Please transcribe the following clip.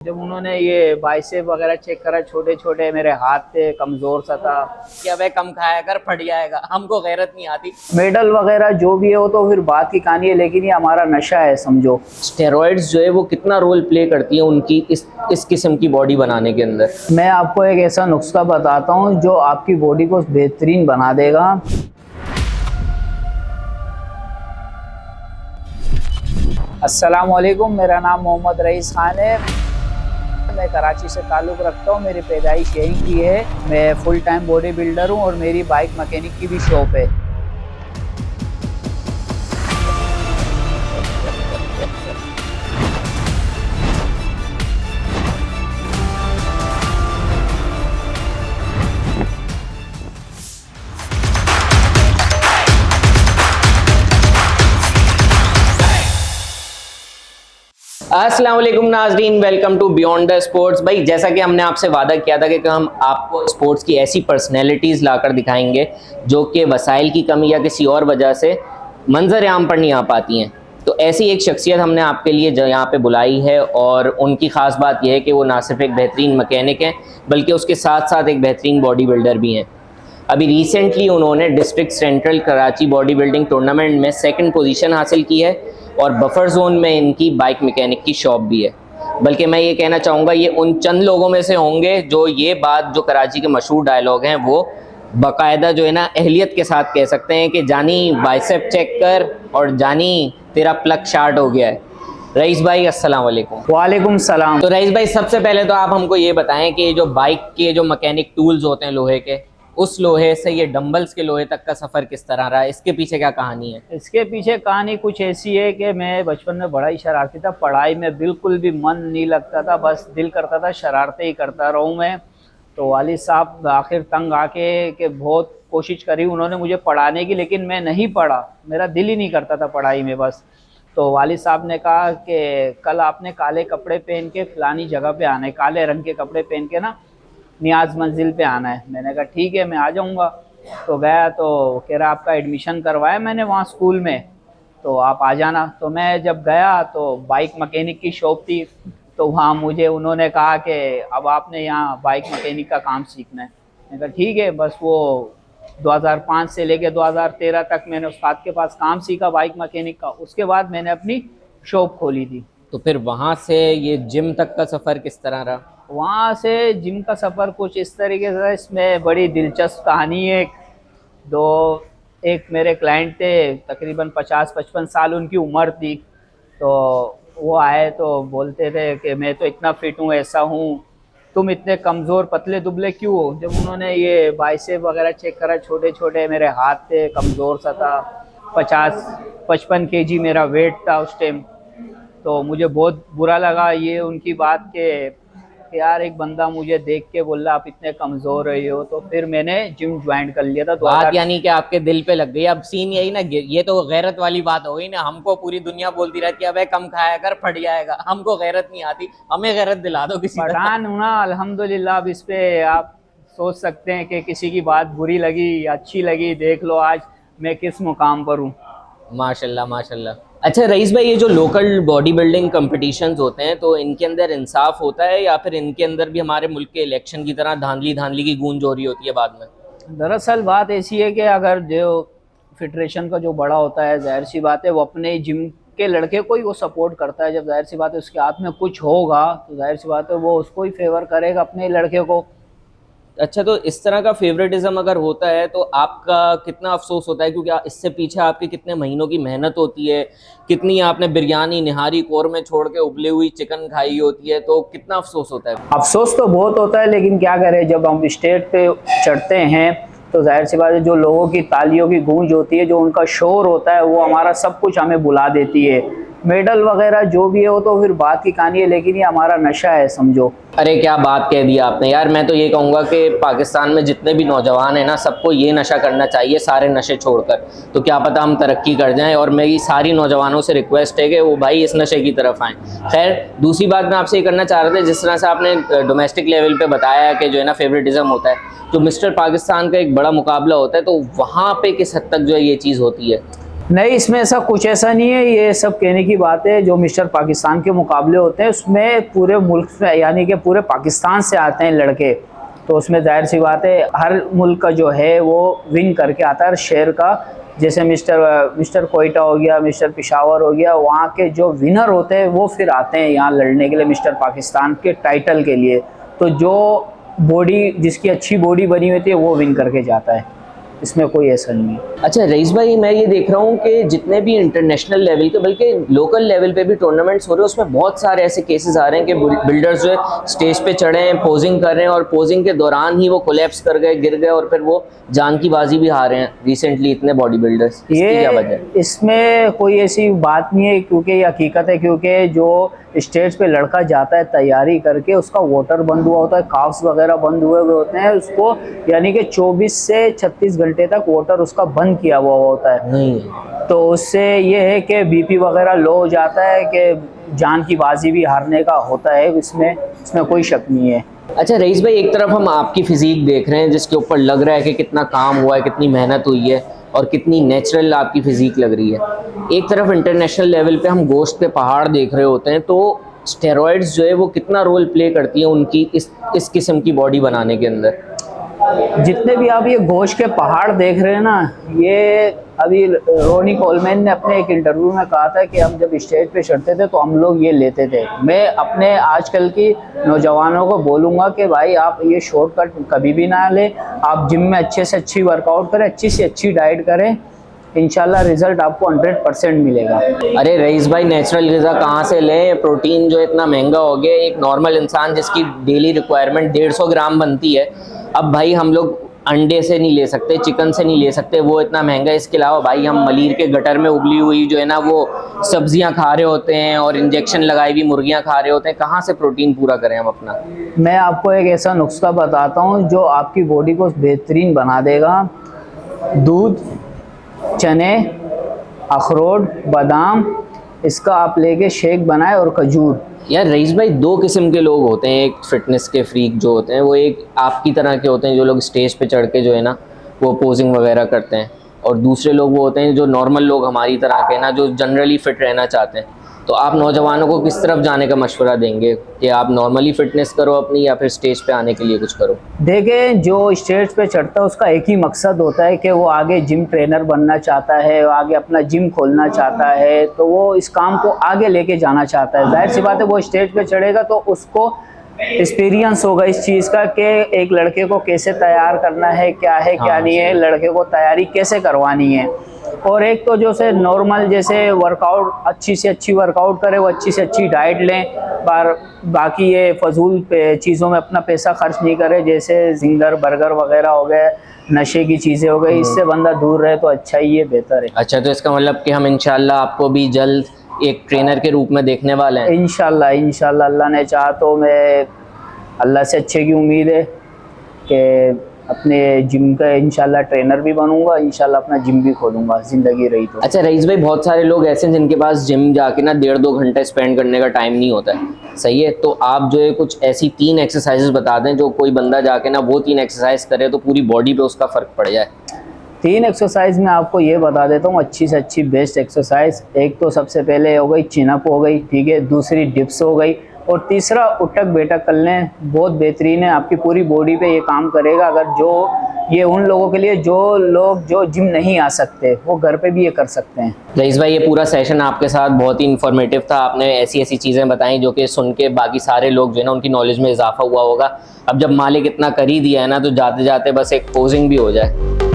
जब उन्होंने ये बाइसेप वगैरह चेक करा, छोटे छोटे मेरे हाथ थे, कमजोर सा था। क्या भाई कम खाया कर फट जाएगा, हमको गैरत नहीं आती। मेडल वगैरह जो भी है वो तो फिर बात की कहानी है, लेकिन ये हमारा नशा है समझो। स्टेरॉइड्स जो है वो कितना रोल प्ले करती है उनकी इस किस्म की बॉडी बनाने के अंदर। मैं आपको एक ऐसा नुस्खा बताता हूँ जो आपकी बॉडी को बेहतरीन बना देगा। अस्सलाम वालेकुम, मेरा नाम मोहम्मद रईस खान है। मैं कराची से ताल्लुक़ रखता हूँ, मेरी पैदाइश यहीं की है। मैं फुल टाइम बॉडी बिल्डर हूँ और मेरी बाइक मैकेनिक की भी शॉप है। अस्सलाम वालेकुम नाज़रीन, welcome to beyond the sports. भाई जैसा कि हमने आपसे वादा किया था कि हम आपको स्पोर्ट्स की ऐसी पर्सनैलिटीज़ लाकर दिखाएंगे जो कि वसाइल की कमी या किसी और वजह से मंजर आम पर नहीं आ पाती हैं। तो ऐसी एक शख्सियत हमने आपके लिए यहाँ पे बुलाई है और उनकी ख़ास बात यह है कि वो ना सिर्फ एक बेहतरीन मैकेनिक हैं बल्कि उसके साथ साथ एक बेहतरीन बॉडी बिल्डर भी हैं। अभी रिसेंटली उन्होंने district central Karachi body building tournament में 2nd पोजीशन हासिल की है और बफर जोन में इनकी बाइक मैकेनिक की शॉप भी है। बल्कि मैं ये कहना चाहूँगा ये उन चंद लोगों में से होंगे जो ये बात जो कराची के मशहूर डायलॉग हैं वो बाकायदा जो है ना अहलियत के साथ कह सकते हैं कि जानी बाइसेप चेक कर और जानी तेरा प्लग शार्ट हो गया है। रईस भाई अस्सलाम वालेकुम। वालेकुम सलाम। तो रईस भाई सबसे पहले तो आप हमको ये बताएं कि जो बाइक के जो मैकेनिक टूल्स होते हैं लोहे के, उस लोहे से ये डंबल्स के लोहे तक का सफ़र किस तरह रहा है, इसके पीछे क्या कहानी है? इसके पीछे कहानी कुछ ऐसी है कि मैं बचपन में बड़ा ही शरारती था। पढ़ाई में बिल्कुल भी मन नहीं लगता था, बस दिल करता था शरारतें ही करता रहूं मैं। तो वालिद साहब आखिर तंग आके कि बहुत कोशिश करी उन्होंने मुझे पढ़ाने की, लेकिन मैं नहीं पढ़ा, मेरा दिल ही नहीं करता था पढ़ाई में बस। तो वालिद साहब ने कहा कि कल आपने काले कपड़े पहन के फ़लानी जगह पे आना है, काले रंग के कपड़े पहन के ना नियाज मंजिल पे आना है। मैंने कहा ठीक है मैं आ जाऊँगा। तो गया तो कह रहा आपका एडमिशन करवाया मैंने वहाँ स्कूल में, तो आप आ जाना। तो मैं जब गया तो बाइक मैकेनिक की शॉप थी, तो वहाँ मुझे उन्होंने कहा कि अब आपने यहाँ बाइक मैकेनिक का काम सीखना है। मैंने कहा ठीक है। बस वो 2005 से लेके 2013 तक मैंने उस्ताद के पास काम सीखा बाइक मैकेनिक का। उसके बाद मैंने अपनी शॉप खोली थी। तो फिर वहाँ से ये जिम तक का सफ़र किस तरह रहा? वहाँ से जिम का सफ़र कुछ इस तरीके से, इसमें बड़ी दिलचस्प कहानी है। एक मेरे क्लाइंट थे, तकरीबन 50-55 साल उनकी उम्र थी। तो वो आए तो बोलते थे कि मैं तो इतना फिट हूँ, ऐसा हूँ, तुम इतने कमज़ोर पतले दुबले क्यों हो? जब उन्होंने ये बाइसेप वगैरह चेक करा, छोटे छोटे मेरे हाथ थे, कमज़ोर सा था, 50-55 kg मेरा वेट था उस टाइम। तो मुझे बहुत बुरा लगा ये उनकी बात कि यार एक बंदा मुझे देख के बोल रहा आप इतने कमज़ोर रहे हो। तो फिर मैंने जिम ज्वाइन कर लिया था। बात यानी कि आपके दिल पे लग गई। अब सीन यही ना, ये तो गैरत वाली बात हो गई ना। हमको पूरी दुनिया बोलती रहती है अबे कम खाया कर फट जाएगा, हमको गैरत नहीं आती, हमें गैरत दिला दो किसी तरह। पठान हूँ ना अल्हम्दुलिल्लाह। अब इस पे आप सोच सकते हैं कि किसी की बात बुरी लगी या अच्छी लगी, देख लो आज मैं किस मुकाम पर हूँ। माशाल्लाह माशाल्लाह। अच्छा रईस भाई, ये जो लोकल बॉडी बिल्डिंग कंपटीशंस होते हैं तो इनके अंदर इंसाफ होता है या फिर इनके अंदर भी हमारे मुल्क के इलेक्शन की तरह धांधली धांधली की गूंज हो रही होती है बाद में? दरअसल बात ऐसी है कि अगर जो फेडरेशन का जो बड़ा होता है, जाहिर सी बात है वो अपने जिम के लड़के को ही वो सपोर्ट करता है। जब जाहिर सी बात है उसके हाथ में कुछ होगा तो जाहिर सी बात है वो उसको ही फेवर करेगा, अपने लड़के को। अच्छा, तो इस तरह का फेवरेटिज्म अगर होता है तो आपका कितना अफसोस होता है, क्योंकि इससे पीछे आपके कितने महीनों की मेहनत होती है, कितनी आपने बिरयानी निहारी कौरमे छोड़ के उबली हुई चिकन खाई होती है, तो कितना अफसोस होता है? अफसोस तो बहुत होता है, लेकिन क्या करें, जब हम स्टेज पे चढ़ते हैं तो जाहिर सी बात है जो लोगों की तालियों की गूंज होती है, जो उनका शोर होता है, वो हमारा सब कुछ हमें बुला देती है। मेडल वगैरह जो भी है वो तो फिर बात की कहानी है, लेकिन ये हमारा नशा है समझो। अरे क्या बात कह दी आपने यार। मैं तो ये कहूँगा कि पाकिस्तान में जितने भी नौजवान हैं ना, सबको ये नशा करना चाहिए, सारे नशे छोड़कर, तो क्या पता हम तरक्की कर जाएं। और मेरी सारी नौजवानों से रिक्वेस्ट है कि वो भाई इस नशे की तरफ आएँ। खैर, दूसरी बात मैं आपसे ये करना चाह रहा था, जिस तरह से आपने डोमेस्टिक लेवल पर बताया कि जो है ना फेवरेटिज्म होता है, जो मिस्टर पाकिस्तान का एक बड़ा मुकाबला होता है, तो वहाँ पर किस हद तक जो है ये चीज़ होती है? नहीं, इसमें ऐसा कुछ ऐसा नहीं है, ये सब कहने की बात है। जो मिस्टर पाकिस्तान के मुकाबले होते हैं उसमें पूरे मुल्क में यानी कि पूरे पाकिस्तान से आते हैं लड़के, तो उसमें जाहिर सी बात है हर मुल्क का जो है वो विन करके आता है, हर शहर का। जैसे मिस्टर कोयटा हो गया, मिस्टर पेशावर हो गया, वहाँ के जो विनर होते हैं वो फिर आते हैं यहाँ लड़ने के लिए मिस्टर पाकिस्तान के टाइटल के लिए। तो जो बॉडी जिसकी अच्छी बॉडी बनी हुई थी वो विन करके जाता है, इसमें कोई ऐसा नहीं है। अच्छा रईस भाई, मैं ये देख रहा हूँ कि जितने भी इंटरनेशनल लेवल के बल्कि लोकल लेवल पे भी टूर्नामेंट्स हो रहे हैं, उसमें बहुत सारे ऐसे केसेस आ रहे हैं कि बिल्डर्स जो है स्टेज पे चढ़े हैं, पोजिंग कर रहे हैं और पोजिंग के दौरान ही वो कोलैप्स कर गए, गिर गए और फिर वो जान की बाजी भी हारे हैं रिसेंटली इतने बॉडी बिल्डर्स। इसकी क्या वजह है? इसमें कोई ऐसी बात नहीं है, क्योंकि ये हकीकत है। क्योंकि जो स्टेज पे लड़का जाता है तैयारी करके, उसका वाटर बंद हुआ होता है, काफ्स वगैरह बंद हुए हुए होते हैं, उसको यानी कि 24 से 36 घंटे तक वाटर उसका बंद किया हुआ होता है। नहीं, तो उससे ये है कि बीपी वगैरह लो हो जाता है, कि जान की बाजी भी हारने का होता है, इसमें कोई शक नहीं है। अच्छा रईस भाई, एक तरफ हम आपकी फिजिक देख रहे हैं जिसके ऊपर लग रहा है कि कितना काम हुआ है, कितनी मेहनत हुई है और कितनी नेचुरल आपकी फिजिक लग रही है। एक तरफ इंटरनेशनल लेवल पे हम गोश्त के पहाड़ देख रहे होते हैं, तो स्टेरॉइड्स जो है वो कितना रोल प्ले करती हैं उनकी इस किस्म की बॉडी बनाने के अंदर? जितने भी आप ये गोश्त के पहाड़ देख रहे हैं ना, ये अभी रोनी कोलमैन ने अपने एक इंटरव्यू में कहा था कि हम जब स्टेज पे चढ़ते थे तो हम लोग ये लेते थे। मैं अपने आजकल की नौजवानों को बोलूँगा कि भाई आप ये शॉर्टकट कभी भी ना लें, आप जिम में अच्छे से अच्छी वर्कआउट करें, अच्छी से अच्छी डाइट करें, इंशाल्लाह रिजल्ट आपको 100% मिलेगा। अरे रईस भाई, नेचुरल ग़िज़ा कहाँ से लें? प्रोटीन जो इतना महंगा हो गया, एक नॉर्मल इंसान जिसकी डेली रिक्वायरमेंट 150 ग्राम बनती है, अब भाई हम लोग अंडे से नहीं ले सकते, चिकन से नहीं ले सकते, वो इतना महंगा। इसके अलावा भाई हम मलीर के गटर में उबली हुई जो है ना वो सब्जियां खा रहे होते हैं और इंजेक्शन लगाई हुई मुर्गियां खा रहे होते हैं, कहाँ से प्रोटीन पूरा करें हम अपना? मैं आपको एक ऐसा नुस्खा बताता हूँ जो आपकी बॉडी को बेहतरीन बना देगा। दूध, चने, अखरोट, बादाम, इसका आप लेके शेक बनाए और खजूर। यार रईस भाई, दो किस्म के लोग होते हैं, एक फिटनेस के फ्रीक जो होते हैं वो एक आपकी तरह के होते हैं जो लोग स्टेज पे चढ़ के जो है ना वो पोजिंग वगैरह करते हैं, और दूसरे लोग वो होते हैं जो नॉर्मल लोग हमारी तरह के ना, जो जनरली फिट रहना चाहते हैं। तो आप नौजवानों को किस तरफ जाने का मशवरा देंगे कि आप नॉर्मली फिटनेस करो अपनी, या फिर स्टेज पे आने के लिए कुछ करो? देखें, जो स्टेज पे चढ़ता है उसका एक ही मकसद होता है कि वो आगे जिम ट्रेनर बनना चाहता है, वो आगे अपना जिम खोलना चाहता है, तो वो इस काम को आगे लेके जाना चाहता है। जाहिर सी बात है वो स्टेज पे चढ़ेगा तो उसको एक्सपीरियंस होगा इस चीज़ का कि एक लड़के को कैसे तैयार करना है, क्या है क्या नहीं है, लड़के को तैयारी कैसे करवानी है। और एक तो जो से नॉर्मल जैसे वर्कआउट, अच्छी से अच्छी वर्कआउट करे, वो अच्छी से अच्छी डाइट लें, बाकी ये फजूल चीज़ों में अपना पैसा खर्च नहीं करे, जैसे जिंगर बर्गर वगैरह हो गए, नशे की चीज़ें हो गई, इससे बंदा दूर रहे तो अच्छा ही है, बेहतर है। अच्छा, तो इसका मतलब कि हम इंशाल्लाह आपको भी जल्द एक ट्रेनर के रूप में देखने वाले हैं? इंशाल्लाह इंशाल्लाह, अल्लाह ने चाहा तो। मैं अल्लाह से अच्छे की उम्मीद है कि अपने जिम का इंशाल्लाह ट्रेनर भी बनूंगा, इंशाल्लाह अपना जिम भी खोलूंगा, ज़िंदगी रही तो। अच्छा रईस भाई, बहुत सारे लोग ऐसे हैं जिनके पास जिम जाके ना 1.5-2 घंटे स्पेंड करने का टाइम नहीं होता है, सही है? तो आप जो है कुछ ऐसी 3 एक्सरसाइजेज बता दें जो कोई बंदा जाके ना वो 3 एक्सरसाइज करे तो पूरी बॉडी पे उसका फ़र्क पड़ जाए। 3 एक्सरसाइज में आपको ये बता देता हूँ, अच्छी से अच्छी बेस्ट एक्सरसाइज। एक तो सबसे पहले हो गई चिनअप हो गई, ठीक है, दूसरी डिप्स हो गई, और तीसरा उठक बैठक कर लें, बहुत बेहतरीन है, आपकी पूरी बॉडी पे ये काम करेगा। अगर ये उन लोगों के लिए जो लोग जो जिम नहीं आ सकते वो घर पे भी ये कर सकते हैं। रईस भाई, ये पूरा सेशन आपके साथ बहुत ही इन्फॉर्मेटिव था, आपने ऐसी ऐसी चीज़ें बताई जो कि सुन के बाकी सारे लोग जो है ना उनकी नॉलेज में इजाफा हुआ होगा। अब जब मालिक इतना कर ही दिया है ना तो जाते जाते बस एक पोजिंग भी हो जाए।